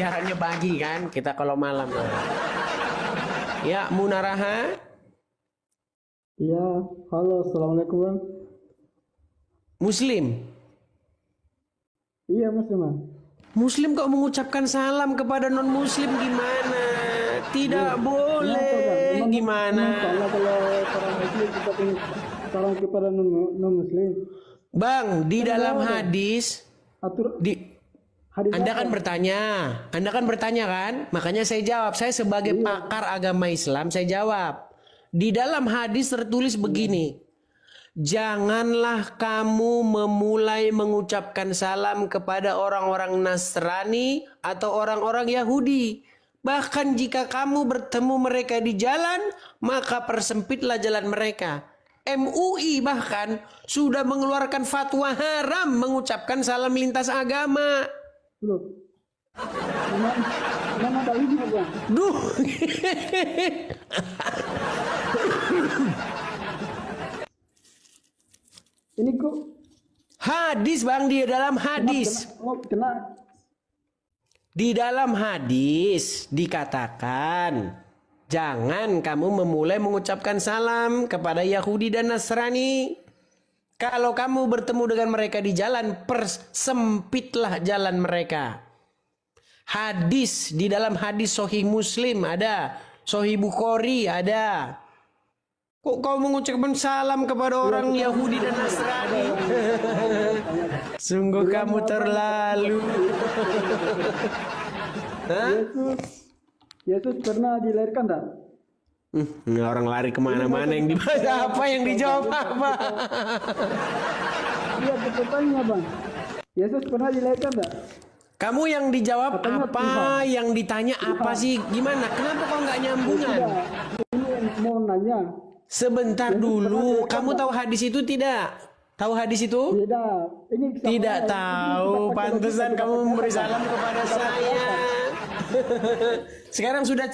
Siarannya pagi kan, kita kalau malam. Ya, Munaraha. Iya, halo, assalamualaikum bang. Muslim. Iya Mas. Muslim kok mengucapkan salam kepada non-muslim gimana? Tidak boleh. Emang Gimana? salah kalau orang muslim kita ingin salam kepada non muslim. Bang, di dalam ada. hadis, Atur hadis Anda apa? kan bertanya kan? Makanya saya jawab. Saya sebagai pakar agama Islam, saya jawab. Di dalam hadis tertulis begini. Janganlah kamu memulai mengucapkan salam kepada orang-orang Nasrani atau orang-orang Yahudi. Bahkan jika kamu bertemu mereka di jalan, maka persempitlah jalan mereka. MUI bahkan sudah mengeluarkan fatwa haram mengucapkan salam lintas agama. Loh. Mana dalilnya bang? Duh. Ini kok Hadis bang, di dalam hadis. kena. Di dalam hadis dikatakan, jangan kamu memulai mengucapkan salam kepada Yahudi dan Nasrani. Kalau kamu bertemu dengan mereka di jalan, persempitlah jalan mereka. Hadis, di dalam hadis Sahih Muslim ada, Sahih Bukhari ada. Kok kau mengucapkan salam kepada orang Yahudi dan Nasrani? Sungguh kamu terlalu. Yesus pernah dilahirkan tak? Orang lari kemana-mana yang dibaca apa yang dijawab apa? Iya pertanyaannya bang. Yesus pernah dilahirkan tak? Kamu yang dijawab Katanya apa? Tuhan. Yang ditanya apa sih? Gimana? Kenapa kau nggak nyambungan? Ini mau nanya. Sebentar dulu. Kamu tahu hadis itu tidak? Tahu hadis itu? Tidak. Ini Tidak tahu. Pantesan kamu memberi salam kepada saya. Sekarang sudah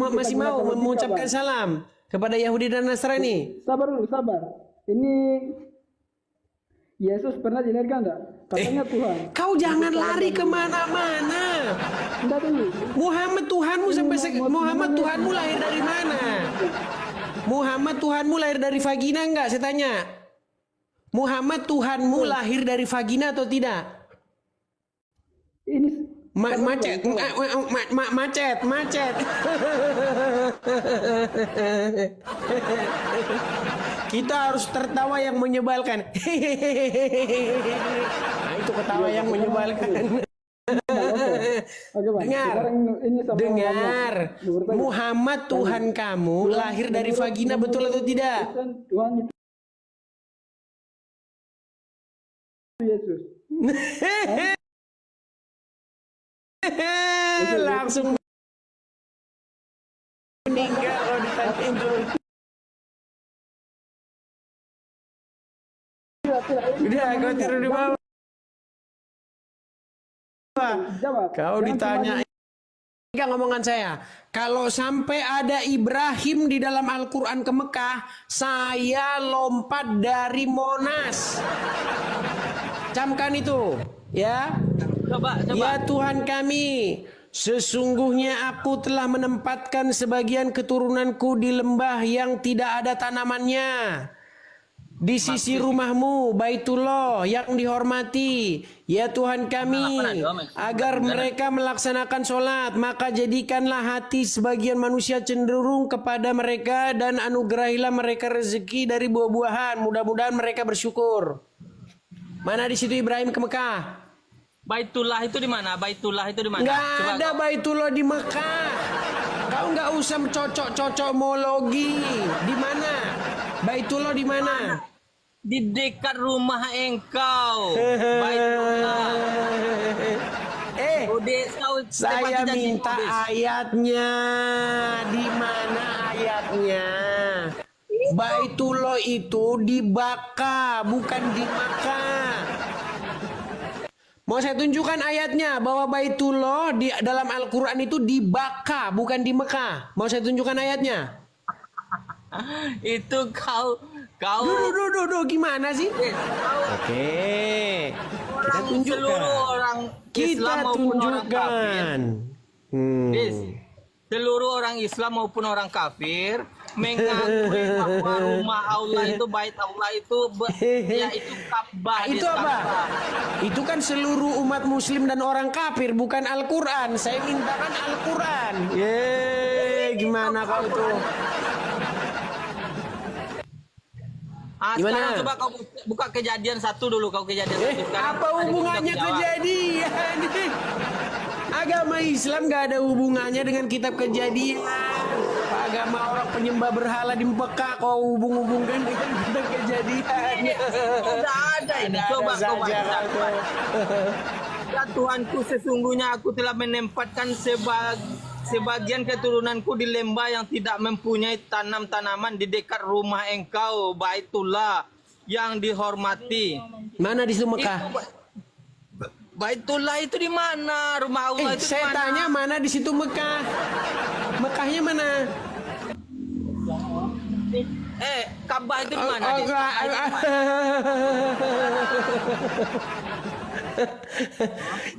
masih mau mengucapkan salam kepada Yahudi dan Nasrani. Sabar dulu, sabar. Ini Yesus pernah dilahirkan enggak? Katanya Tuhan. Kau jangan lari kemana-mana. Enggak dulu. Muhammad Tuhanmu Muhammad Tuhanmu lahir dari mana? Muhammad Tuhanmu lahir dari vagina enggak? Saya tanya. Muhammad Tuhanmu lahir dari vagina atau tidak? Ini Macet. Kita harus tertawa yang menyebalkan. Nah, itu ketawa yang menyebalkan. Oke, Bang. Dengar, Sekarang ini sama dengar. Bertanya. Muhammad Tuhan kamu lahir dari vagina, betul atau tidak? Tuhan itu Yesus. Langsung meninggal kalau ditanya itu. Udah, kau tidur di bawah. Jawab. Kau ditanya. Enggak ngomongan saya. Kalau sampai ada Ibrahim di dalam Al-Quran ke Mekah, saya lompat dari Monas. Camkan itu, ya. Coba. Ya Tuhan kami, sesungguhnya aku telah menempatkan sebagian keturunanku di lembah yang tidak ada tanamannya. Di sisi rumahmu, Baitullah yang dihormati. Ya Tuhan kami, agar mereka melaksanakan sholat, maka jadikanlah hati sebagian manusia cenderung kepada mereka dan anugerahilah mereka rezeki dari buah-buahan. Mudah-mudahan mereka bersyukur. Mana di situ Ibrahim ke Mekah? Baitullah itu di mana? Nggak ada Baitullah di Mekah. Kau nggak usah cocok mologi. Di mana? Baitullah di mana? Di dekat rumah engkau. Baitullah. Saya minta ayatnya. Di mana ayatnya? Baitullah itu di Baka, bukan di Makkah. Mau saya tunjukkan ayatnya bahwa Baitullah di dalam Al-Quran itu di Baka, bukan di Mekah. Mau saya tunjukkan ayatnya? Itu kau Duh, gimana sih? Oke. Kita tunjukkan. Seluruh orang Islam Kita maupun orang kafir. tunjukkan. Yes. Seluruh orang Islam maupun orang kafir mengakui bahwa rumah Allah itu, bait Allah itu, yaitu Ka'bah. Itu apa? Itu kan seluruh umat muslim dan orang kafir, bukan Al-Quran. Saya mintakan Al-Quran. Gimana kau itu? Gimana? Sekarang coba kau buka kejadian 1 dulu, kau kejadian 1. Sekarang Apa hubungannya kejadian? Agama Islam gak ada hubungannya dengan kitab kejadian. Agama orang penyembah berhala di Mekah kau hubung-hubungkan dengan kitab kejadian. Tidak ada ini. Coba kau baca. Ya Tuhanku, sesungguhnya aku telah menempatkan sebagian keturunanku di lembah yang tidak mempunyai tanam-tanaman di dekat rumah engkau, Baitullah yang dihormati. Mana di situ Mekah? Baitullah itu di mana? Rumah Allah itu di Saya mana? tanya mana di situ Mekah? Mekahnya mana? Ka'bah itu di mana?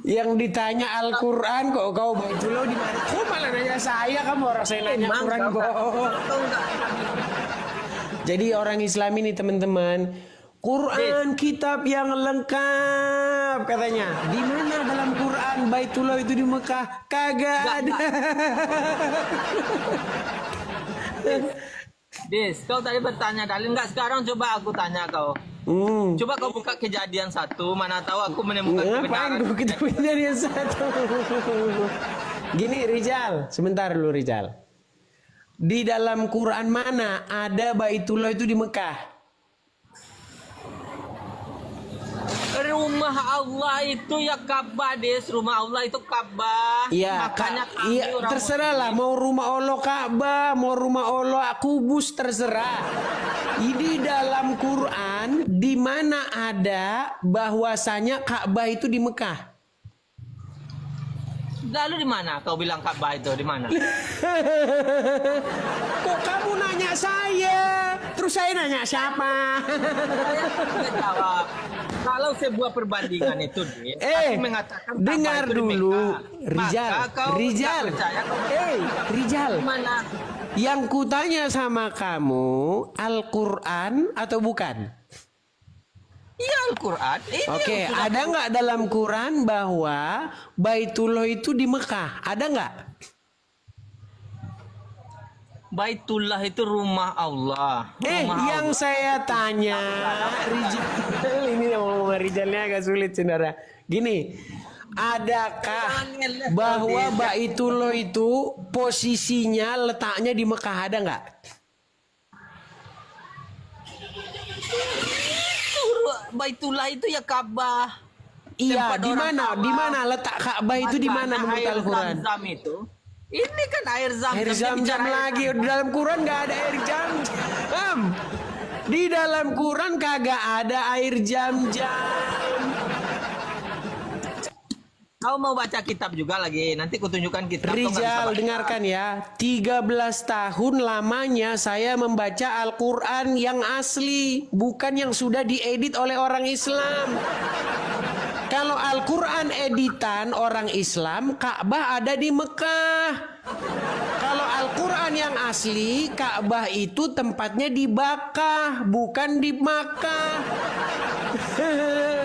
Yang ditanya Al-Quran kok kau Baitullah di mana? Kok malah nanya saya, kamu orang saya nanya Quran kok. Jadi orang Islam ini teman-teman, Quran kitab yang lengkap katanya. Di mana dalam Quran Baitullah itu di Mekah? Kagak ada. Des, kau tadi bertanya dalil enggak? Sekarang coba aku tanya kau. Coba kau buka kejadian 1, mana tahu aku menemukan Ngapain kebenaran. kita punya yang satu? Gini Rizal, sebentar dulu Rizal. Di dalam Quran mana ada Baitullah itu di Mekah? Rumah Allah itu ya Ka'bah, Des. Rumah Allah itu Ka'bah. Iya, Makanya kami iya, orang terserah lah. Mau rumah Allah Ka'bah, mau rumah Allah kubus, terserah. Di dalam Quran, di mana ada bahwasanya Ka'bah itu di Mekah? Lalu di mana kau bilang Ka'bah itu di mana? Kok kamu nanya saya? Terus saya nanya siapa? Saya tidak jawab. Kalau sebuah perbandingan itu, Des, aku mengatakan Ka'bah dengar itu di dulu, Mekah. Rizal. Maka kau Rizal. nggak percaya, kau Rizal. di mana? Yang kutanya sama kamu, Al-Quran atau bukan? Iya Al-Quran. Ini Oke, yang sudah- ada nggak dalam Quran bahwa Baitullah itu di Mekah? Ada nggak? Baitullah itu rumah Allah. Rumah Yang Allah. saya tanya, Rizal, ini yang ngomong Rizalnya agak sulit, saudara. Gini, adakah bahwa Baitullah itu posisinya letaknya di Mekah? Ada nggak? Baitullah itu ya Ka'bah. Iya, Tempat di orang mana? tawaf. Di mana letak Ka'bah itu di mana Makanya menurut air Al-Quran? Zam-Zam itu. Ini kan air Zam-Zam. Air Dia Zam-Zam bicara air lagi. Zam-Zam. Di dalam Quran nggak ada air Zam-Zam. Di dalam Quran kagak ada air Zam-Zam. Kau mau baca kitab juga lagi? Nanti kutunjukkan kitab. Kau nggak bisa Rizal, baca. dengarkan ya. 13 tahun lamanya saya membaca Al-Quran yang asli, bukan yang sudah diedit oleh orang Islam. Kalau Al-Quran editan orang Islam, Ka'bah ada di Mekah. Kalau Al-Quran yang asli, Ka'bah itu tempatnya di Bakkah, bukan di Makkah.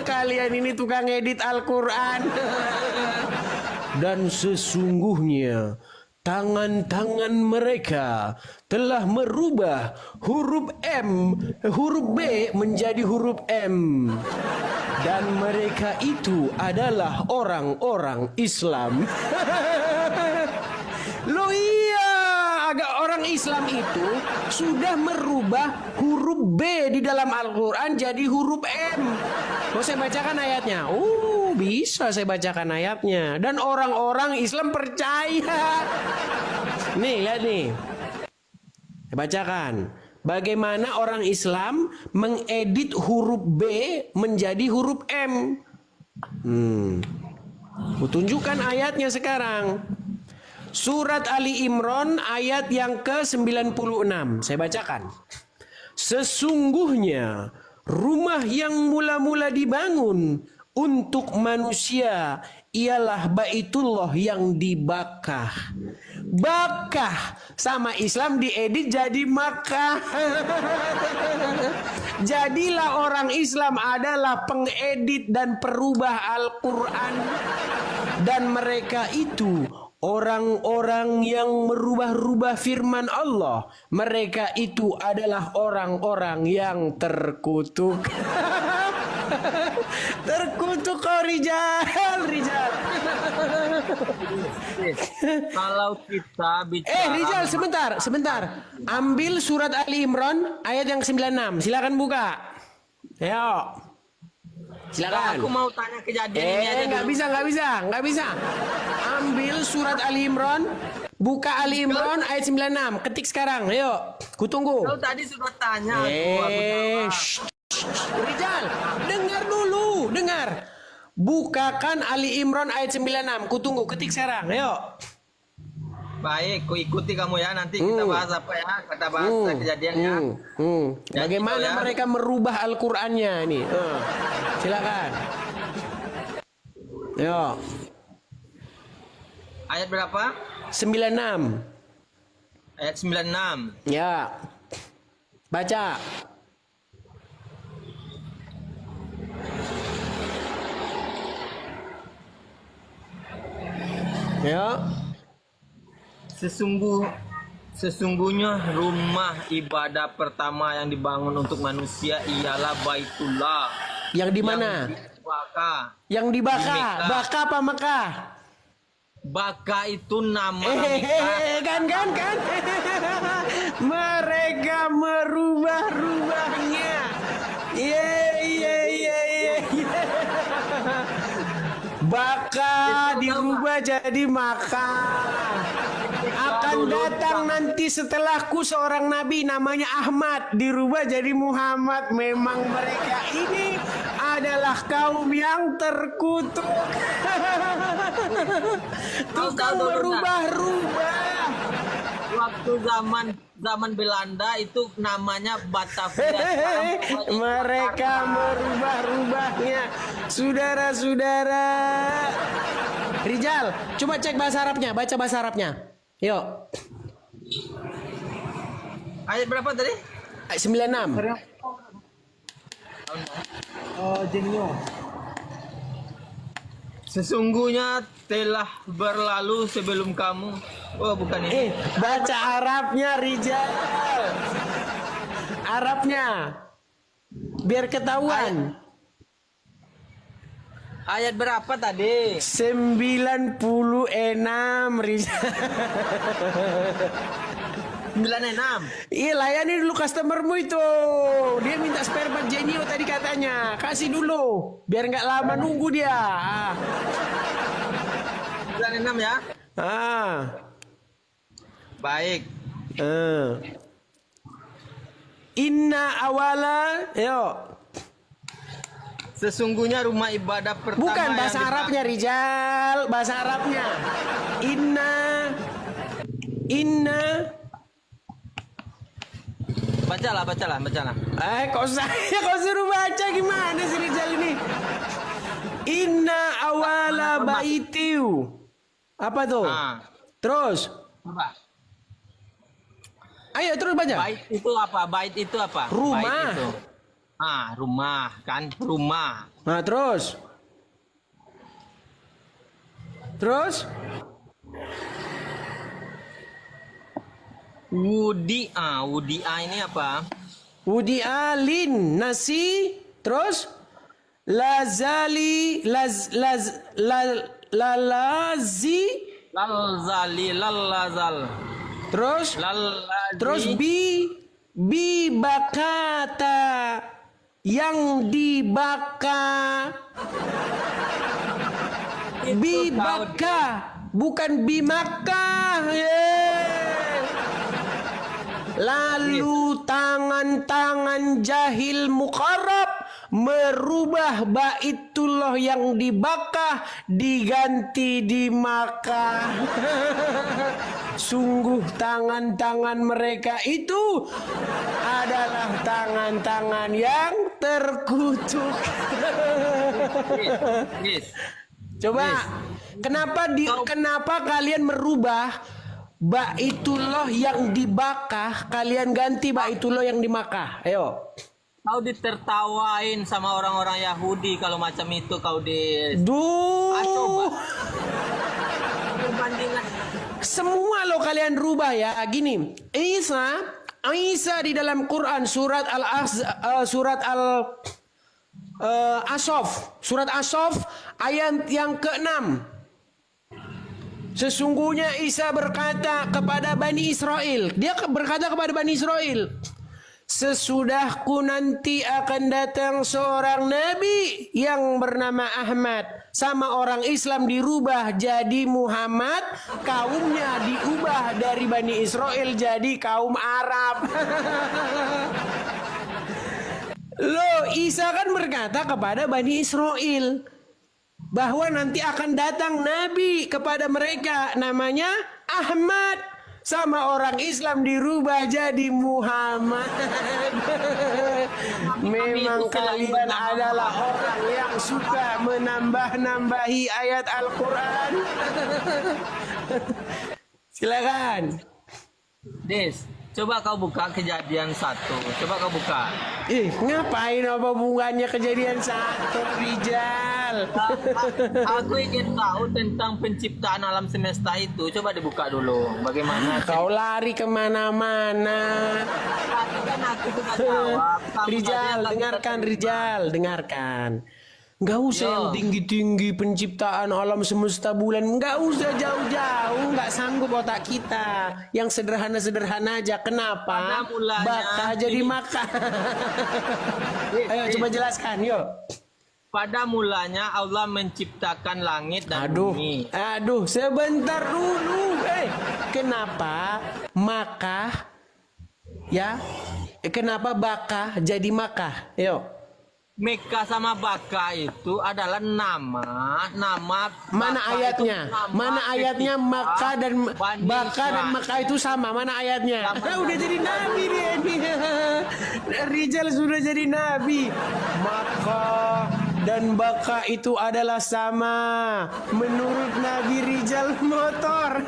Kalian ini tukang edit Al-Quran. Dan sesungguhnya tangan-tangan mereka telah merubah huruf B menjadi huruf M. Dan mereka itu adalah orang-orang Islam. Loh iya, agak orang Islam itu sudah merubah huruf B di dalam Al-Quran jadi huruf M. Mau saya bacakan ayatnya? Bisa saya bacakan ayatnya. Dan orang-orang Islam percaya. Nih, lihat nih. Saya bacakan. Bagaimana orang Islam mengedit huruf B menjadi huruf M. Kutunjukkan ayatnya sekarang. Surat Ali Imran ayat yang ke-96. Saya bacakan. Sesungguhnya rumah yang mula-mula dibangun untuk manusia ialah Baitullah yang dibakah. Bakah sama Islam diedit jadi Makkah. Jadilah orang Islam adalah pengedit dan perubah Al-Quran. Dan mereka itu orang-orang yang merubah-rubah firman Allah. Mereka itu adalah orang-orang yang terkutuk. Terkutuk kau Rijal. Kalau kita bicara Rijal, sebentar. Ambil surat Ali Imran ayat yang 96. Silakan buka. Ayo. Silakan. aku mau tanya kejadian ini aja Nggak dulu. bisa. Ambil surat Ali Imran, buka Ali Imran ayat 96. Ketik sekarang. Ayo. Kutunggu. Kau tadi sudah tanya aku jawab. Rijal, dengar dulu, dengar. Bukakan Ali Imran ayat 96. Kutunggu, ketik sekarang. Ayo. Baik, ku ikuti kamu ya. Nanti kita bahas apa ya? Kita bahas kejadiannya. Bagaimana gitu ya. mereka merubah Al-Qur'annya ini? Silakan. Ayo. Ayat berapa? 96. Ayat 96. Ya. Baca. Ya. Sesungguhnya rumah ibadah pertama yang dibangun untuk manusia ialah Baitullah. Yang di mana? Yang di Baka. Di Mekah. Baka apa Mekah? Baka itu nama Mekah. Kan. Mereka merubah-rubahnya. Iya. Baka dirubah jadi Makkah. Akan datang nanti setelahku seorang nabi namanya Ahmad, dirubah jadi Muhammad. Memang mereka ini adalah kaum yang terkutuk. Tukang merubah-rubah. Waktu zaman Belanda itu namanya Batavia. Mereka merubah-rubahnya. Saudara-saudara. Rijal, coba cek bahasa Arabnya, baca bahasa Arabnya. Yuk. Ayat berapa tadi? Ayat 96. Jenyo. Sesungguhnya telah berlalu sebelum kamu. Oh, bukan ini. Baca Arabnya, Rijal. Arabnya. Biar ketahuan. Ayat berapa tadi? 96, Rijal. 96. Iya, layani dulu customermu itu. Dia minta spare part Genio tadi katanya. Kasih dulu. Biar nggak lama nunggu dia. 96 ya. Baik. Baik. Inna awala. Yuk. Sesungguhnya rumah ibadah pertama Bukan yang bahasa Arabnya, Rijal. Bahasa Arabnya. Inna. Bacalah. Kok suruh baca gimana sih Rijal ini? Inna awala baitiu. Apa tuh? Terus. Apa? Ayo terus baca. Bait itu apa? Bait itu apa? Rumah. Bait itu. Rumah kan? Rumah. Nah, terus. Wudi'a ini apa? Wudi alin nasi. Terus lazali lalazi. Lalazal. Terus bi bakata yang dibaka. Bi baka bukan bi Makkah. Lalu tangan-tangan jahil mukarrab merubah Baitullah yang dibakah diganti di Makkah. Sungguh tangan-tangan mereka itu adalah tangan-tangan yang terkutuk. Yes. Coba, kenapa kalian merubah Baitullah yang di Makkah, kalian ganti Baitullah yang di Makkah? Ayo. Kau ditertawain sama orang-orang Yahudi kalau macam itu kau di Duh. perbandingan. Semua lo kalian rubah ya. Gini, Isa di dalam Quran surat surat Asaf ayat yang ke-6. Sesungguhnya Isa berkata kepada Bani Israel, dia berkata kepada Bani Israel, sesudahku nanti akan datang seorang nabi yang bernama Ahmad. Sama orang Islam dirubah jadi Muhammad, kaumnya diubah dari Bani Israel jadi kaum Arab. Loh, Isa kan berkata kepada Bani Israel bahwa nanti akan datang nabi kepada mereka namanya Ahmad. Sama orang Islam dirubah jadi Muhammad. Memang kalian adalah orang yang suka menambah-nambahi ayat Al-Quran. Silakan. Des, coba kau buka kejadian 1. Coba kau buka. Ngapain apa hubungannya kejadian 1, Rijal? Aku ingin tahu tentang penciptaan alam semesta itu. Coba dibuka dulu. Bagaimana? Kau lari kemana-mana. Tadi kan aku sudah jawab. Kamu Rijal, tadi dengarkan Rijal, dengarkan. Nggak usah Yo. yang tinggi-tinggi penciptaan alam semesta bulan. Nggak usah jauh-jauh. Nggak sanggup otak kita. Yang sederhana-sederhana aja. Kenapa? Pada mulanya- Baka jadi makan. Ayo coba jelaskan, yuk. Pada mulanya Allah menciptakan langit dan bumi. Aduh, sebentar dulu. Kenapa Makkah? Ya, kenapa Baka jadi Makkah? Yuk. Mekah sama Baka itu adalah nama Mana Baka ayatnya? itu nama Mana ayatnya ketika Makkah dan Bani Baka dan Israel. Makkah itu sama? Mana ayatnya? Sama. Udah jadi nabi dia nih. Rijal sudah jadi nabi. Makkah dan Baka itu adalah sama. Menurut Nabi Rijal motor.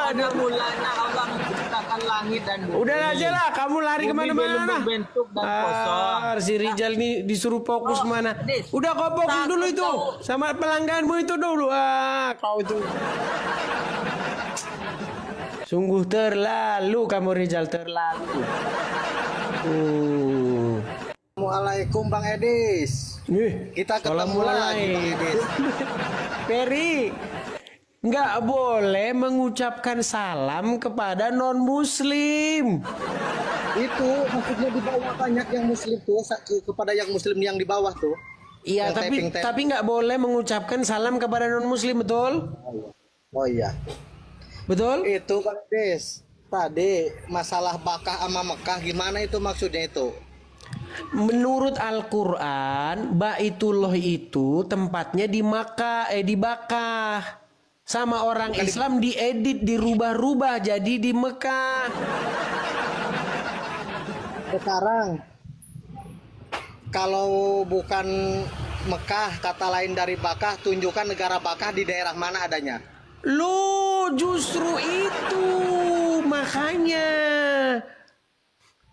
Pada mulanya Allah menciptakan langit dan bumi. Udah aja lah, kamu lari Bumi kemana-mana. belum berbentuk dan kosong. Si Rijal ini disuruh fokus mana? Dis, Udah kau fokus takut dulu itu, kau. sama pelangganmu itu dulu. Kau itu. Sungguh terlalu kamu Rijal, terlalu. Assalamualaikum Bang Edis. Kita ketemu lagi Bang Edis. Peri, nggak boleh mengucapkan salam kepada non Muslim. Itu maksudnya di bawah banyak yang muslim tuh kepada yang muslim yang di bawah tuh. Iya, Yang tapi typing. tapi nggak boleh mengucapkan salam kepada non Muslim, betul? Oh iya. Betul? Itu Bang Edis. Tadi masalah Bakah sama Mekah gimana itu maksudnya itu? Menurut Al-Quran, Baitullah itu tempatnya di Makkah, di Bakah. Sama orang Islam diedit, dirubah-rubah jadi di Mekah. Sekarang kalau bukan Mekah, kata lain dari Bakah, tunjukkan negara Bakah di daerah mana adanya. Loh, justru itu makanya.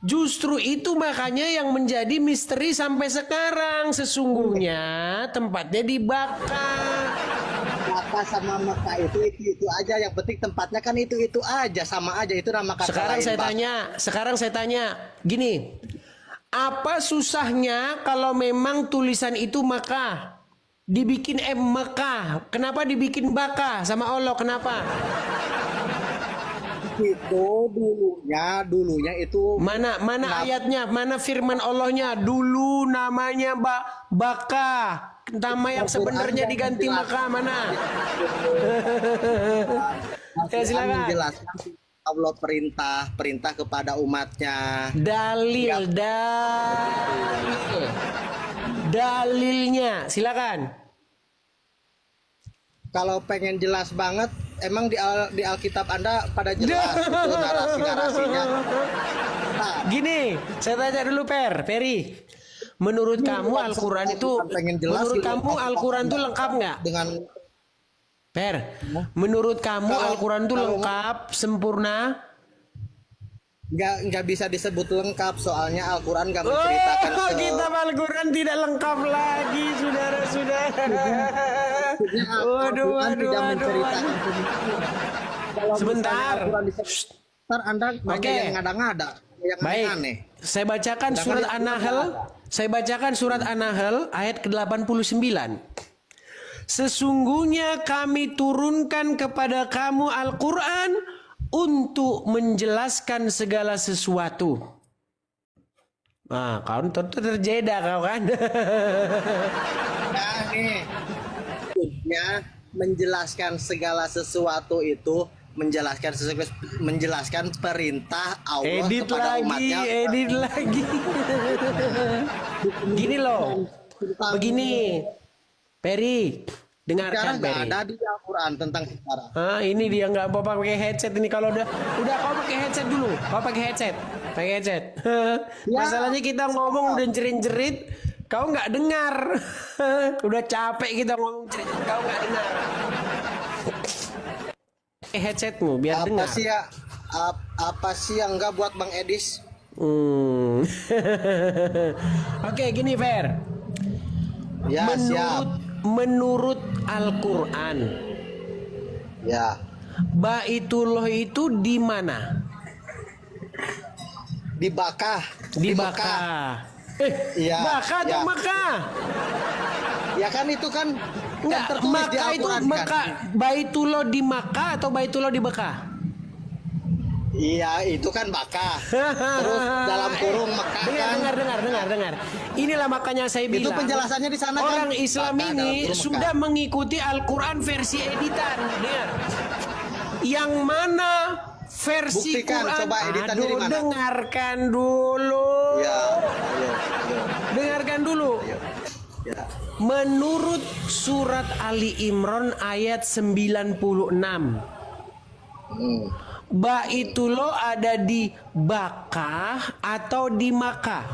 Justru itu makanya yang menjadi misteri sampai sekarang. Sesungguhnya tempatnya di Bakah. Bakah sama Mekah itu aja, yang penting tempatnya kan itu aja, sama aja, itu nama kata lain. Sekarang saya tanya, gini, apa susahnya kalau memang tulisan itu Makkah, dibikin Mekah, kenapa dibikin Bakah sama Allah, kenapa? Itu dulunya itu Mana ayatnya, mana firman Allahnya? Dulu namanya Bakah, nama yang sebenarnya diganti Makkah, mana? Ya, silakan. Menjelaskan Allah perintah kepada umatnya. Dalilnya, silakan. Kalau pengen jelas banget, emang di Alkitab Anda pada jelas itu narasi-narasinya. Nah, Gini, saya tanya dulu Peri. Menurut kamu Al-Quran itu, pengen jelas menurut gitu. kamu Al-Quran itu lengkap nggak? dengan Menurut kamu Kalau- Al-Quran itu kalau- lengkap, sempurna? nggak bisa disebut lengkap soalnya Al-Quran nggak menceritakan Oh, kitab Al-Quran tidak lengkap lagi, saudara-saudara. Waduh, Al-Quran tidak waduh. menceritakan Kalau Sebentar. misalnya Al-Quran disebut, ntar Anda banyak Oke. yang ngada-ngada, yang Baik, aneh. saya bacakan Sedangkan surat yang An-Nahl. Saya bacakan surat An-Nahl ayat ke-89. Sesungguhnya kami turunkan kepada kamu Al-Quran untuk menjelaskan segala sesuatu. Nah, kau terjeda kau kan? Nah nih, maksudnya menjelaskan segala sesuatu itu menjelaskan perintah Allah Edit kepada lagi, umatnya. edit lagi. Gini loh, begini, Peri, Sekarang dengarkan nggak Peri. ada di Al-Quran tentang sekarang. Ah, ini dia nggak mau pakai headset ini. Kalau udah kau pakai headset dulu. Kau pakai headset. Masalahnya kita ngomong udah jerit-jerit, kau nggak dengar. Udah capek kita ngomong jerit, kau nggak dengar. Headsetmu biar dengar. Apa sih yang nggak buat Bang Edis? Hmm. Oke, gini Fer. Ya siap. Menurut Al-Quran, Ya. Baitullah itu di mana? Di Bakah. Di Mekah. Bakah. Iya, Bakah atau ya. Makkah? Ya kan itu kan Enggak, tertulis di Makkah itu Al-Quran kan? Makkah. Baitullah di Makkah atau Baitullah di Bakah? Iya, itu kan Bakah. Terus dalam kurung Mekah kan. Dengar. Inilah makanya saya Itu bilang. penjelasannya di sana kan. Orang Islam Bakah dalam ini kurung sudah Mekah. mengikuti Al-Quran versi editan. Dengar. Yang mana versi Buktikan, Quran? coba editannya di mana? Dengarkan dulu. Ya, ayo. Dengarkan dulu. Ya. Menurut surat Ali Imran ayat 96. Baitullah ada di Bakah atau di Makkah?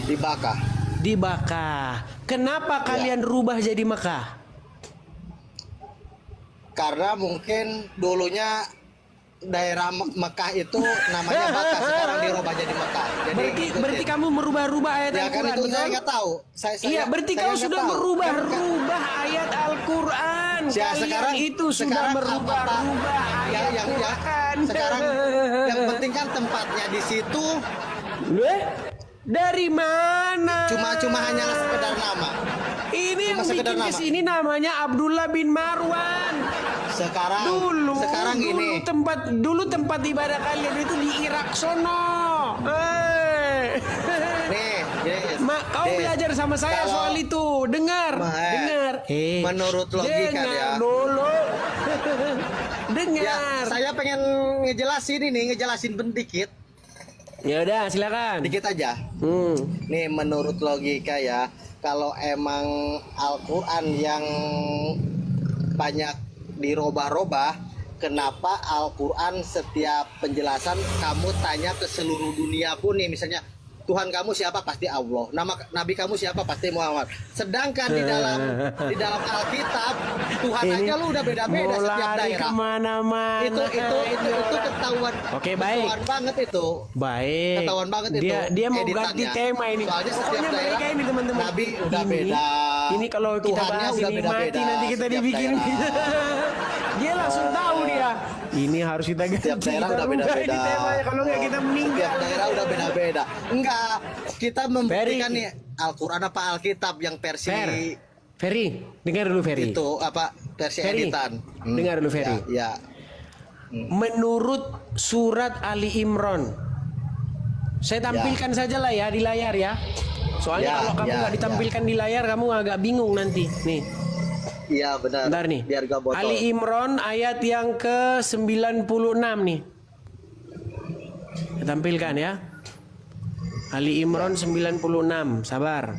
Di Bakah. Di Bakah. Kenapa kalian rubah jadi Makkah? Karena mungkin dulunya daerah Mekah itu namanya Bakah, sekarang dirubah jadi Mekah. Jadi Berarti kamu merubah-rubah ayat ya kan Al-Quran, itu saya betul? nggak tahu. Iya, berarti saya kau nggak sudah tahu. merubah-rubah ayat Al-Quran. Ya, Kalian sekarang itu sudah sekarang merubah-rubah ayat yang Al-Quran. sekarang yang penting kan tempatnya di situ Dari mana? cuma hanya sekedar nama. Ini yang cuma sekedar bikin nama. kesini namanya Abdullah bin Marwan. Sekarang Dulu gini. dulu tempat ibadah kalian itu di Irak sono. Nih, Kau belajar sama saya Kalau- soal itu. Dengar. menurut logika dengar ya. dulu. Ya, Dengar. saya pengen ngejelasin sedikit. Ya udah, silakan. Dikit aja. Nih menurut logika ya, kalau emang Al-Quran yang banyak dirubah-rubah, kenapa Al-Quran setiap penjelasan kamu tanya ke seluruh dunia pun nih, misalnya Tuhan kamu siapa, pasti Allah. Nama Nabi kamu siapa, pasti Muhammad. Sedangkan di dalam Alkitab Tuhan Ini aja lu udah beda-beda mau setiap lari daerah. kemana-mana. Itu ketahuan. Oke, baik. Ketahuan banget itu. Baik. Ketahuan banget itu. Dia mau editannya. ganti tema ini. Soalnya setiap Pokoknya daerah mereka ini teman-teman. Nabi udah Ini- beda. Ini kalau kita Tuhannya bahas udah ini beda-beda mati nanti kita setiap dibikin. daerah. Dia langsung tahu dia. Ini harus kita ganti. Setiap daerah Kita udah rubah beda-beda. ini temanya. Kalau nggak kita meninggal. Setiap daerah udah beda-beda. Enggak, kita membuktikan Ferry. nih Al-Quran apa Alkitab yang versi Ferry, dengar dulu Ferry. itu apa versi Ferry, editan. dengar dulu, Ferry. Ya. Menurut surat Ali Imran, saya tampilkan saja lah ya di layar ya. Soalnya Ya, kalau kamu ya, nggak ditampilkan di layar, kamu agak bingung nanti. Nih, Iya benar. bentar nih. Biar gak botol. Ali Imran ayat yang ke 96 nih. Saya tampilkan ya. Ali Imran 96, sabar.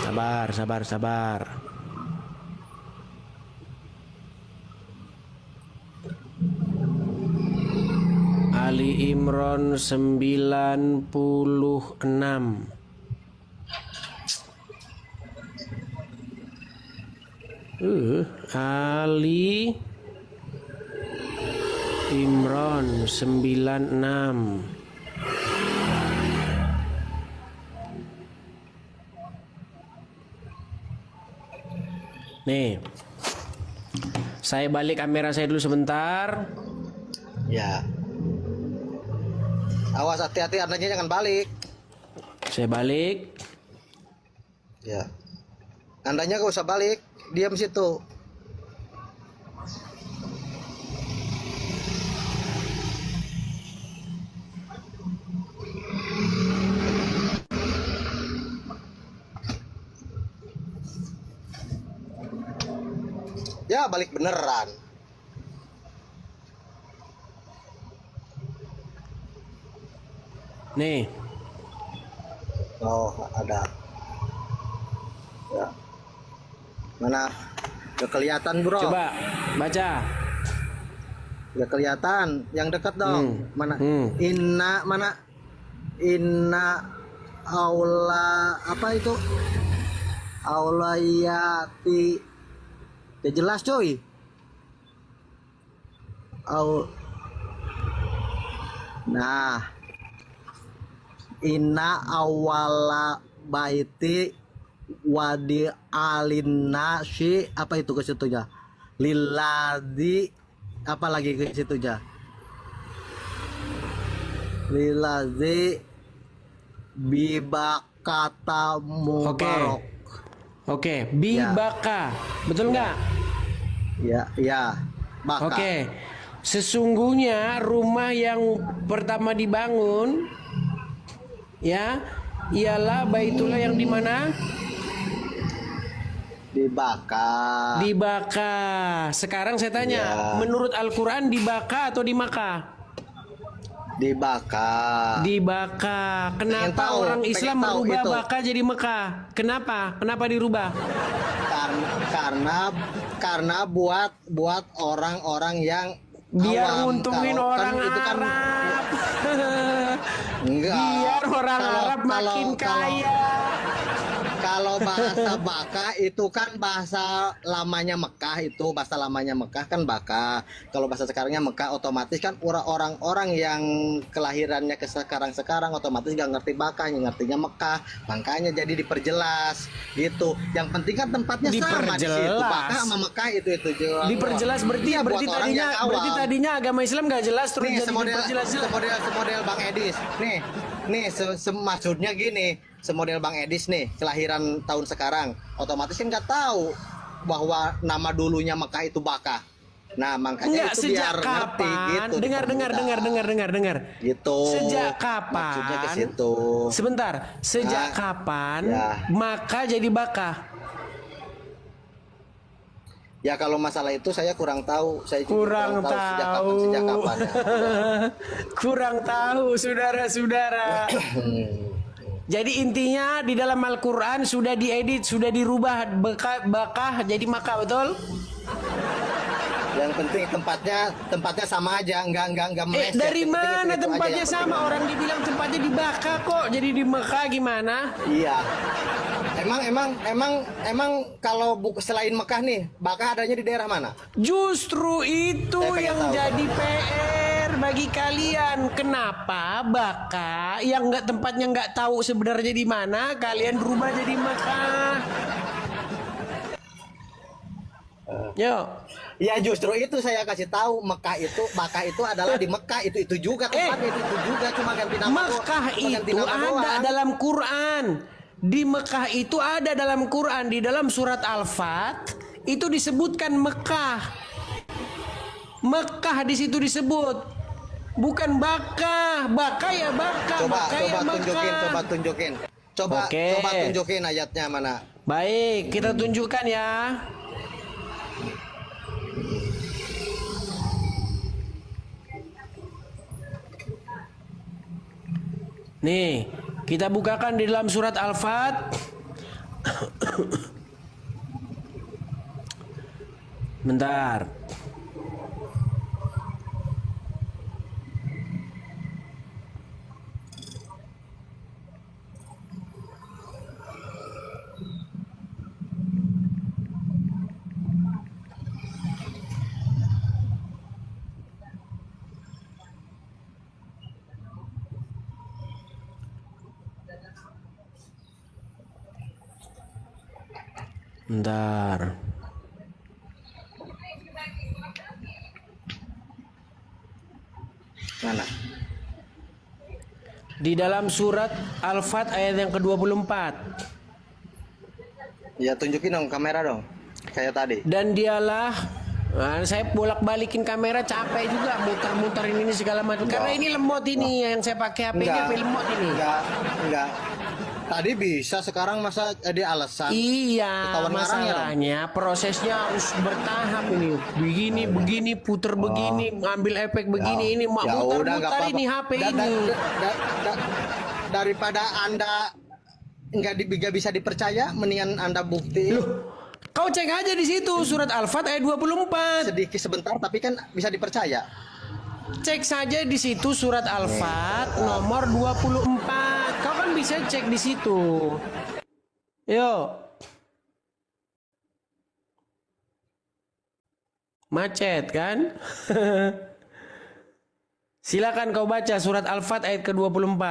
Sabar. Ali Imran 96. Ali Imran 96. Nih, saya balik kamera saya dulu sebentar. Ya. Awas hati-hati, andanya jangan balik. Saya balik. Ya. Andanya gak usah balik, diam situ. Ya, balik beneran. Nih, Oh, ada. Ya. Mana? Gak kelihatan, bro. coba baca. Gak kelihatan. Yang dekat dong. Mana? Inna mana? Inna aula apa itu? Aulayati. Ya jelas coy. Nah. Inna awala baiti wadi alinna si apa itu ke situnya? Lilladzi apa lagi ke situnya? Lilladzi bibakata mubarok. Oke, bibaka. Betul nggak? Ya, baka. Oke. Sesungguhnya rumah yang pertama dibangun ya ialah Baitullah yang di mana? Dibakar. Di Baka. Sekarang saya tanya, Ya. menurut Al-Qur'an di Baka atau di Makkah? Dibakar. Di Baka. Pengen Kenapa tahu, orang pengen Islam tahu merubah itu. Baka jadi Mekah? Kenapa dirubah? Karena buat orang-orang yang Biar awam. nguntungin Kalau- orang kan itu kan Arab. enggak. Biar orang Kalau- Arab makin kaya. Kalau bahasa Baka itu kan bahasa lamanya Mekah, itu bahasa lamanya Mekah kan Baka. Kalau bahasa sekarangnya Mekah, otomatis kan orang-orang yang kelahirannya ke sekarang otomatis gak ngerti Baka, yang ngertinya Mekah. Makanya jadi diperjelas gitu. Yang penting kan tempatnya sama di situ. Diperjelas. Baka sama Mekah itu juga. Diperjelas berarti Iya, buat berarti orang tadinya yang awam. berarti tadinya agama Islam gak jelas terus Nih jadi diperjelas. semodel Bang Edis. Nih maksudnya gini, semodel Bang Edis nih, kelahiran tahun sekarang, otomatis kan nggak tahu bahwa nama dulunya Mekah itu Baka. Nah, makanya Enggak, itu sejak biar ngerti kapan? gitu. Dengar. Gitu. Sejak kapan? Maksudnya ke situ. Sebentar, sejak Nah, kapan ya. Maka jadi Baka? Ya kalau masalah itu saya kurang tahu. Saya juga Kurang sejak kapan ya. Kurang tahu, saudara-saudara. Jadi intinya di dalam Al-Quran sudah diedit, sudah dirubah Bakah jadi Makkah, betul? Yang penting tempatnya sama aja, enggak meleset. Dari Yang penting mana itu aja tempatnya yang sama? penting. Orang dibilang tempatnya di Bakah kok, jadi di Mekah gimana? Iya. Emang kalau selain Mekah nih, Bakah adanya di daerah mana? Justru itu Saya pengen yang tahu. jadi PR bagi kalian. Kenapa Bakah yang tempatnya nggak tahu sebenarnya di mana, kalian rubah jadi Mekah? Yo. Ya justru itu saya kasih tahu, Bakah itu adalah di Mekah, itu juga tempatnya itu juga, cuma ganti nama Mekah cuma ganti itu nama ada doang. dalam Quran. Di Mekah itu ada dalam Quran, di dalam surat Al-Fat itu disebutkan Mekah. Mekah di situ disebut. Bukan Bakah. Bakah ya Bakah. Bakah ya Mekah. tunjukin. Oke. Coba tunjukin ayatnya mana. Baik, kita tunjukkan ya. Nih, kita bukakan di dalam surat Al-Fat Bentar. Bentar. Mana? Di dalam surat Al-Fat ayat yang ke-24. Ya tunjukin dong kamera dong. Kayak tadi. Dan dialah, nah, saya bolak-balikin kamera capek juga muter-muterin ini segala macam. Karena ini lemot ini yang saya pakai HP-nya lemot ini. Enggak. Tadi bisa, sekarang masa ada alasan? Iya, Ketahuan ngarangnya masalahnya prosesnya harus bertahap ini. Begini, puter begini, ngambil efek begini, ini Ya udah, nggak muter-muter apa-apa. ini HP Da- ini. Daripada Anda nggak bisa dipercaya, mendingan Anda bukti Kau cek aja di situ surat Al-Fat ayat 24. sedikit sebentar, tapi kan bisa dipercaya. Cek saja di situ surat Al-Fat nomor 24. Kau kan bisa cek di situ. Yuk. Macet kan? Silakan kau baca surat Al-Fat ayat ke-24.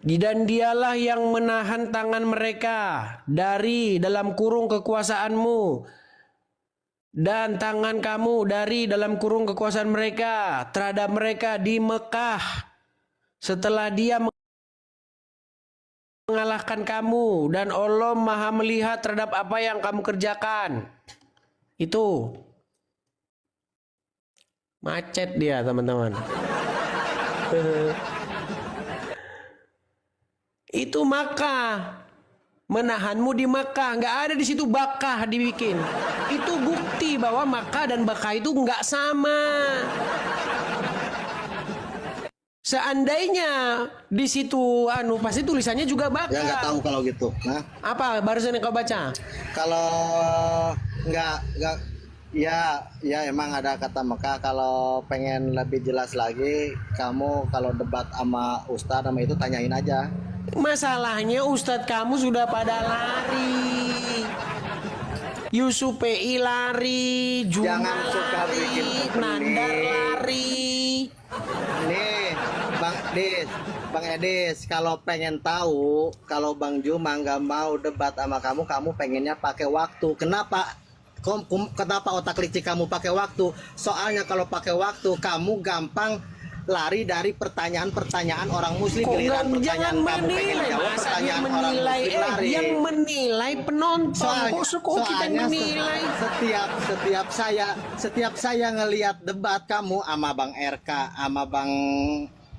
Dan dialah yang menahan tangan mereka dari dalam kurung kekuasaanmu dan tangan kamu dari dalam kurung kekuasaan mereka terhadap mereka di Mekah setelah dia mengalahkan kamu, dan Allah Maha melihat terhadap apa yang kamu kerjakan. Itu macet dia, teman-teman. Itu Makkah, menahanmu di Makkah, nggak ada di situ Bakah dibikin. Itu bukti bahwa Makkah dan Bakah itu nggak sama. Seandainya di situ pasti tulisannya juga Bakah. Ya nggak tahu kalau gitu. Nah, Apa barusan yang kau baca? kalau nggak ya emang ada kata Mekah. Kalau pengen lebih jelas lagi, kamu kalau debat sama Ustadz sama itu tanyain aja. Masalahnya Ustadz kamu sudah pada lari. Yusuf PI lari, Juma Jangan suka bikin lari, pening. Nandar lari. Nih, Bang Edis, kalau pengen tahu kalau Bang Juma nggak mau debat sama kamu pengennya pakai waktu. Kenapa? Kenapa otak licik kamu pakai waktu? Soalnya kalau pakai waktu kamu gampang lari dari pertanyaan-pertanyaan orang muslim. Giliran pertanyaan kamu pengen jawab pertanyaan orang muslim lari. Yang menilai penonton. Kok kita Soalnya menilai? setiap saya ngelihat debat kamu sama Bang RK sama Bang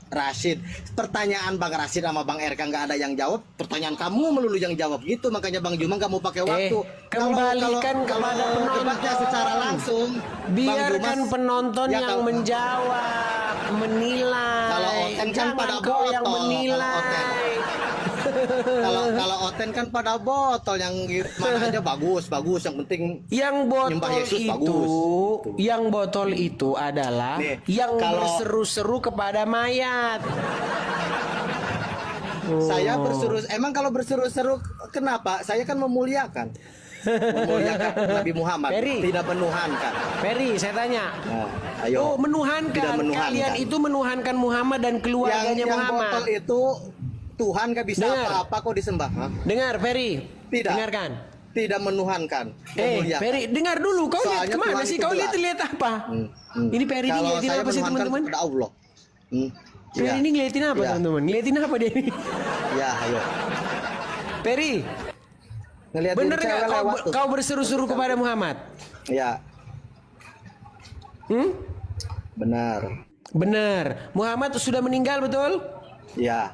Rashid, pertanyaan Bang Rashid sama Bang RK nggak ada yang jawab, pertanyaan kamu melulu yang jawab gitu. Makanya Bang Juma nggak mau pakai waktu. Kembalikan kepada penonton. Debatnya secara langsung, Biarkan Bang Juma, penonton ya, yang kalau- menjawab, menilai. Kalau Oten kan Jangan pada kau yang botol, menilai. kalau Oten kan pada botol, yang mana aja bagus, yang penting Yang Nyembah botol Yesus itu, bagus. yang botol itu adalah Nih, yang kalau- berseru-seru kepada mayat. saya berseru. Emang kalau berseru-seru kenapa? Saya kan memuliakan Nabi Muhammad, Ferry. tidak menuhankan. Ferry, saya tanya. Nah, ayo. Oh, menuhankan. Tidak menuhankan. Kalian itu menuhankan Muhammad dan keluarganya yang Muhammad. botol itu Tuhan gak bisa Dengar. apa-apa kok disembah. Hah? Dengar, Ferry. Tidak. Dengarkan. Tidak menuhankan. Memuliakan. Ferry, dengar dulu. Kau lihat Soalnya kemana Tuhan sih? itu Kau gelar. lihat apa? Ini Ferry ini Kalau ngeliatin saya apa sih, menuhankan teman-teman? kepada Allah. Ferry ini ngeliatin apa, Ya. teman-teman? Ngeliatin apa dia ini? Ya, ayo. Ferry, Ngeliatin bener nggak cewek lewat tuh. kau berseru-seru kepada Muhammad? Ya, benar. Benar. Muhammad sudah meninggal, betul? Ya,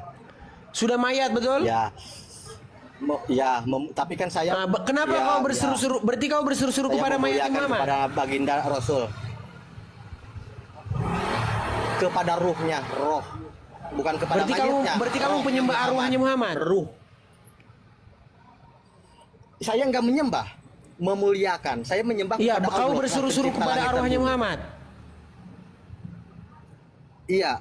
Sudah mayat, betul? ya. Tapi kan saya Nah, kenapa ya, kau berseru-seru? Berarti kau berseru-seru Saya kepada mayat memuliakan Muhammad? kepada baginda Rasul, kepada ruhnya, roh bukan kepada mayitnya. Berarti kamu penyembah arwahnya Muhammad. Ruh. Saya nggak menyembah, memuliakan. Saya menyembah Iya, kepada kau Allah, berseru-seru pencipta kepada langit dan arwahnya bumi. Muhammad. Iya,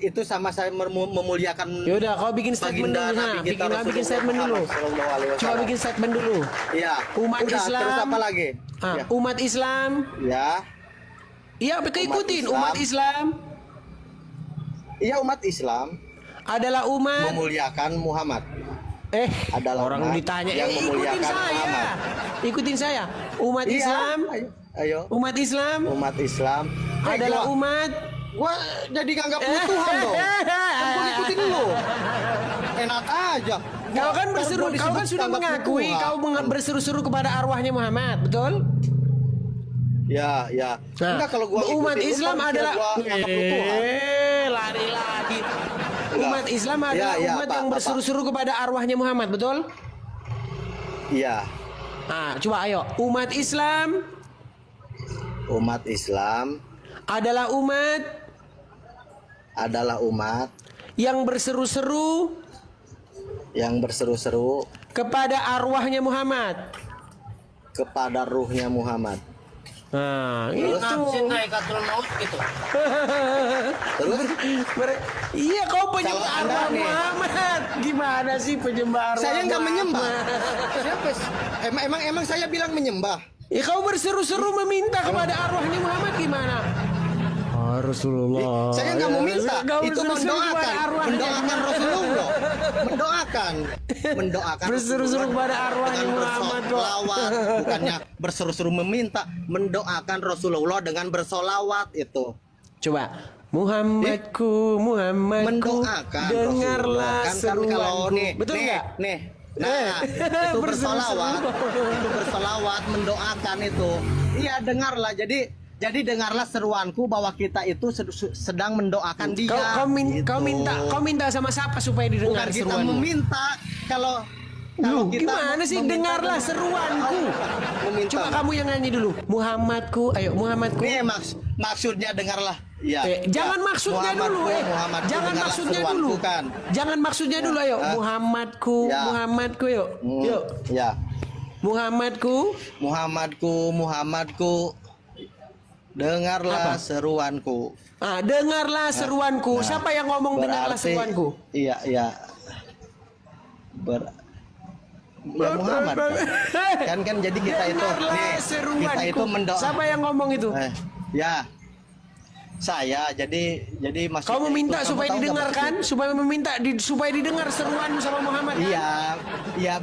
itu sama saya memuliakan. Yaudah, kau bikin statement baginda dulu. Nabi kita Bikin statement dulu. Muhammad Sallallahu Alaihi Coba Wasallam. bikin statement dulu. Iya. Umat Udah, Islam. Terus apa lagi? Ya. Umat Islam. Ya. Iya, ikutin. Islam. Umat Islam Iya, umat Islam adalah umat. memuliakan Muhammad. Adalah Orang umat ditanya. yang Ikutin memuliakan saya. Muhammad. Ikutin saya. Umat Iya, Islam. Ayo. Umat Islam Umat Islam adalah umat. Gua jadi nganggap lu Tuhan dong. Kan gua ikutin lu. Enak aja. Kau kan Ntar berseru, gua kau disebut kan sudah nganggap lu mengakui Tuhan. kau berseru-seru kepada arwahnya Muhammad, betul? Ya. Nah, Enggak, kalau gua umat ikutin lu, Islam kan adalah gua nganggap lu Tuhan. lari lagi. Enggak. Umat Islam adalah Ya, umat apa, yang apa? berseru-seru kepada arwahnya Muhammad, betul? Iya. Nah, coba ayo. Umat Islam Umat Islam adalah umat yang berseru-seru yang berseru-seru kepada arwahnya Muhammad. kepada ruhnya Muhammad. Nah, Terus? itu. gitu. Terus Iya, kau penyembah Kalau Anda arwah nih- Muhammad. Gimana sih penyembah arwah? saya nggak Muhammad? menyembah. Siapa? Emang saya bilang menyembah. Ya kau berseru-seru meminta kepada arwahnya Muhammad gimana? Rasulullah. Saya nggak mau minta. Kau Itu berseru-seru kepada mendoakan arwahnya. Rasulullah. Mendoakan Berseru-seru Rasulullah kepada arwahnya dengan Muhammad, kok. bersolawat, bukannya berseru-seru meminta, mendoakan Rasulullah dengan bersolawat itu. Coba. Muhammadku, Mendoakan dengarlah Rasulullah. Kan seruanku. kalau Betul nggak? nih. Nah, itu bersolawat, mendoakan itu. Iya, dengarlah. Jadi dengarlah seruanku bahwa kita itu sedang mendoakan dia. Gitu. Kau minta sama siapa supaya didengar Bukan kita seruanmu? meminta. Kalau kita Gimana sih? meminta Dengarlah dengan- seruanku. Meminta. Coba kamu yang nyanyi dulu. Muhammadku, ayo Muhammadku. Nih maksudnya dengarlah. Ya. Jangan maksudnya dulu, Muhammadku, jangan dengarlah maksudnya seruanku dulu. kan. Jangan maksudnya dulu, ayo. Muhammadku, Ya. Muhammadku, yuk. Yuk. Ya. Muhammadku. Muhammadku. Dengarlah seruanku. Dengarlah seruanku. Siapa yang ngomong dengarlah Berarti- seruanku? Iya. Ya Muhammad kan jadi kita itu Dengarlah seruanku. kita itu mendoa. Siapa yang ngomong itu? Ya saya jadi maksudnya Kau meminta itu, kamu supaya tahu nggak didengarkan, supaya didengar seruanmu sama Muhammad. Kan? Iya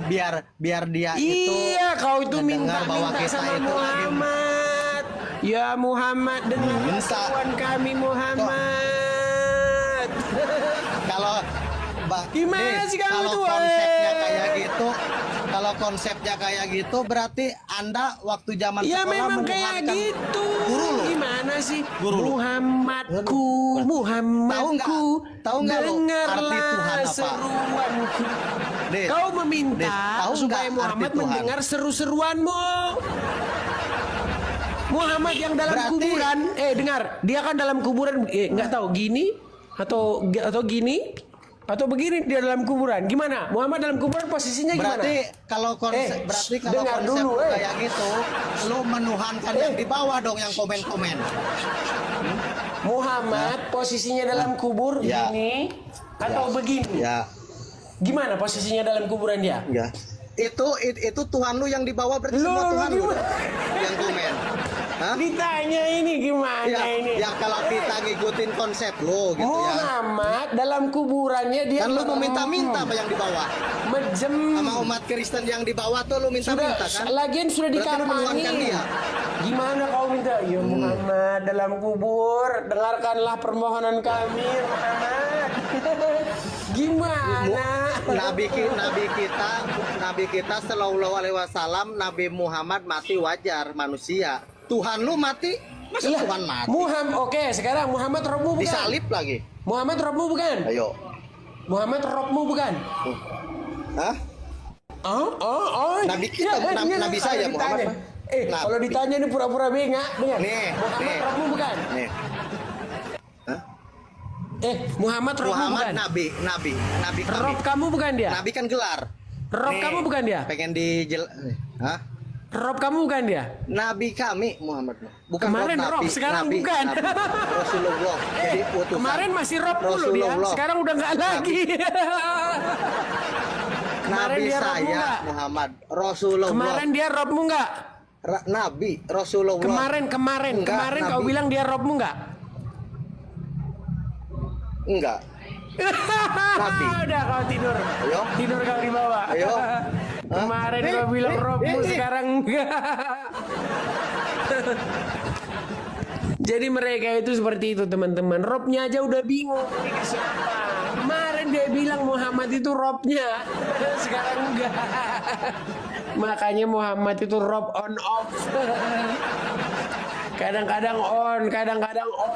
biar dia itu Iya, kau itu mendengar bahwa minta kita sama itu lagi Muhammad. Ya Muhammad, dengarlah Minta. seruan kami Muhammad. kalau Gimana sih kamu kalau tuh, konsepnya kayak gitu, kalau konsepnya kayak gitu berarti Anda waktu zaman Ya sekolah memang kayak menuhankan gitu. guru lu. Gimana sih? Guru lu. Muhammadku, Tahu nggak lu arti Tuhan dengarlah apa? seruanku. Dit, Kau meminta Dit, tahu supaya nggak Muhammad arti Tuhan? mendengar seru-seruanmu. Muhammad yang dalam Berarti- kuburan, dengar, dia kan dalam kuburan, nggak tahu gini atau gini atau begini dia dalam kuburan. Gimana? Muhammad dalam kuburan posisinya gimana? Berarti kalau konsep dengar konsep dulu, kayak gitu, lu menuhankan yang di bawah dong yang komen-komen. Muhammad posisinya dalam kubur Ya. gini atau begini? Ya, Gimana posisinya dalam kuburan dia? ya. Itu Tuhan lu yang di bawah berarti Lu, semua Tuhan lu gimana? yang komen. Hah? Ditanya ini gimana ini? Ya kalau kita ngikutin konsep lu gitu ya. Muhammad dalam kuburannya dia Kan lu meminta-minta sama yang di bawah. Mejem. Sama umat Kristen yang di bawah tuh lu minta-minta kan? Lagian sudah Berarti lu dikampangi. menuhankan dia. Gimana kau minta? Ya Muhammad dalam kubur, dengarkanlah permohonan kami, Muhammad. Gimana? Nabi kita Sallallahu Alaihi Wasallam, Nabi Muhammad mati wajar manusia. Tuhan lu mati, masa Lah, Tuhan mati? Oke, sekarang Muhammad Robmu bukan? Disalib lagi. Muhammad Robmu bukan? Ayo. Muhammad Robmu bukan? Hah? Nabi kita, Nabi saya Muhammad. Nabi. Kalau ditanya ini pura-pura bengak, dengar. Nih, Muhammad nih. Robmu bukan? Nih. Hah? Muhammad robmu Muhammad bukan? nabi kami. Rob kamu bukan dia? Nabi kan gelar. Rob Nih, kamu bukan dia? Pengen Hah? Rob kamu bukan dia? Nabi kami Muhammad. Bukan Kemarin Rob, sekarang bukan. Rasulullah. Jadi utusan. Kemarin masih Rob dulu dia, Rasulullah. sekarang udah nggak lagi. Kemarin Nabi dia Robmu saya nggak? Muhammad. Rasulullah. Kemarin dia Robmu nggak? Nabi Rasulullah. Kemarin Enggak, kau Nabi. bilang dia Robmu nggak? Enggak. Nabi. Udah kau tidur. Ayo. Tidur kau di bawah. Ayo. Kemarin kau bilang Robmu, sekarang enggak. Jadi mereka itu seperti itu teman-teman. Robnya aja udah bingung. Ini ke siapa? Kemarin dia bilang Muhammad itu Robnya, sekarang enggak. Makanya Muhammad itu Rob on off. Kadang-kadang on, kadang-kadang off.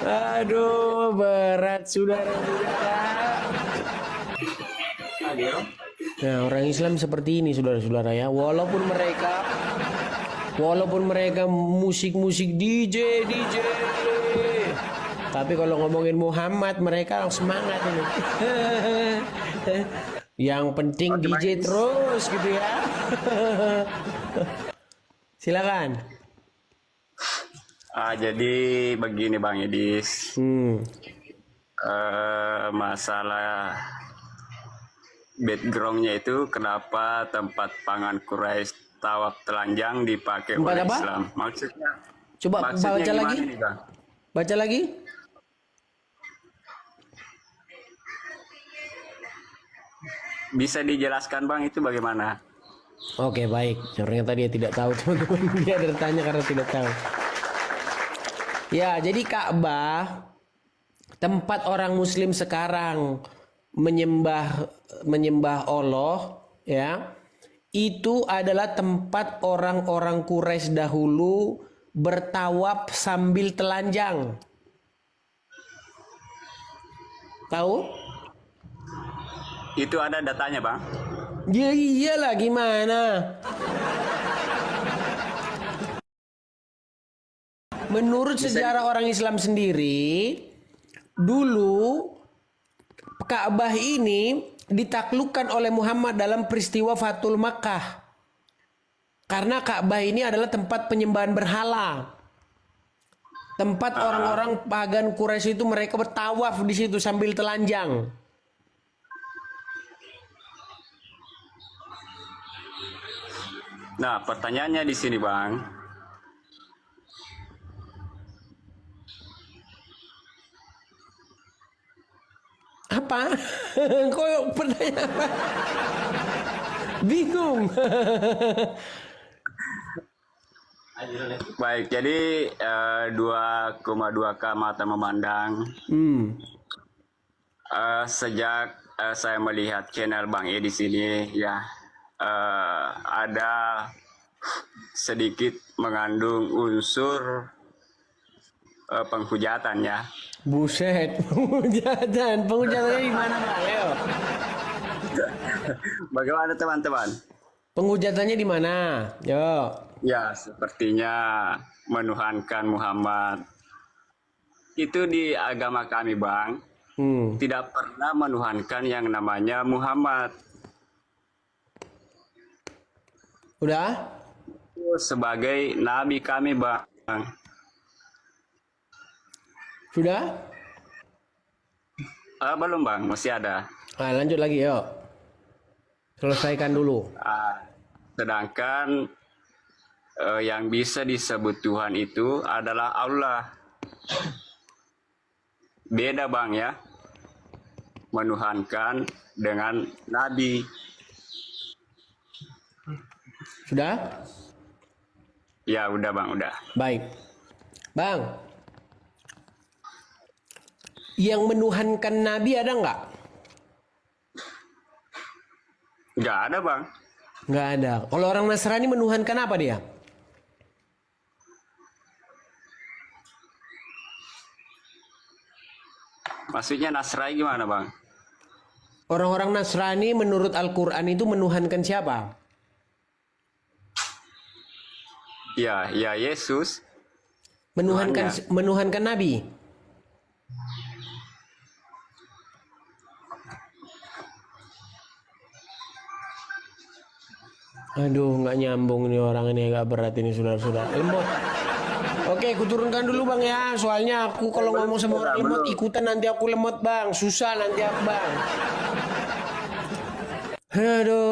Aduh, berat saudara-saudara. Nah, orang Islam seperti ini saudara-saudara ya. Walaupun mereka musik-musik DJ, tapi kalau ngomongin Muhammad mereka semangat ini. Yang penting DJ terus gitu ya. Silakan. Jadi begini Bang Yedis, masalah backgroundnya itu kenapa tempat pangan Quraisy tawaf telanjang dipakai Tempat oleh apa? Islam? Maksudnya Coba baca gimana lagi. nih, Bang? Baca lagi. Bisa dijelaskan Bang itu bagaimana? Oke, baik. Ternyata dia tidak tahu teman-teman. Dia bertanya karena tidak tahu. Ya, jadi Ka'bah tempat orang Muslim sekarang menyembah Allah, ya. Itu adalah tempat orang-orang Quraisy dahulu bertawaf sambil telanjang. Tahu? Itu ada datanya Bang? Ya iyalah, gimana? Menurut sejarah orang Islam sendiri, dulu Ka'bah ini ditaklukkan oleh Muhammad dalam peristiwa Fathul Makkah. Karena Ka'bah ini adalah tempat penyembahan berhala. Tempat orang-orang pagan Quraisy itu mereka bertawaf di situ sambil telanjang. Nah, pertanyaannya di sini Bang. Apa? Kok pertanyaan apa? Bingung. Baik, jadi 2,2K mata memandang. Sejak saya melihat channel Bang E di sini, ya ada sedikit mengandung unsur penghujatan ya. Buset, penghujatan. Penghujatannya di mana, Bang? Ayo. Bagaimana teman-teman? Penghujatannya di mana? Yo. Ya, sepertinya menuhankan Muhammad. Itu di agama kami, Bang. Tidak pernah menuhankan yang namanya Muhammad. Udah? Sebagai nabi kami, Bang. Sudah? Belum, Bang. Masih ada. Nah, lanjut lagi, yuk. Selesaikan dulu. Sedangkan yang bisa disebut Tuhan itu adalah Allah. Beda Bang ya. Menuhankan dengan Nabi. Sudah? Ya udah Bang, udah. Baik. Bang. Yang menuhankan Nabi ada nggak? Nggak ada Bang. Nggak ada. Kalau orang Nasrani menuhankan apa dia? Maksudnya Nasrani gimana Bang? Orang-orang Nasrani menurut Al-Quran itu menuhankan siapa? Ya Yesus. Menuhankan Nabi. Aduh, nggak nyambung nih orang ini, agak berat ini saudara-saudara. Lemot. Oke, aku turunkan dulu bang ya. Soalnya aku kalau ngomong sama orang lemot ikutan nanti aku lemot bang. Susah nanti aku bang. Aduh.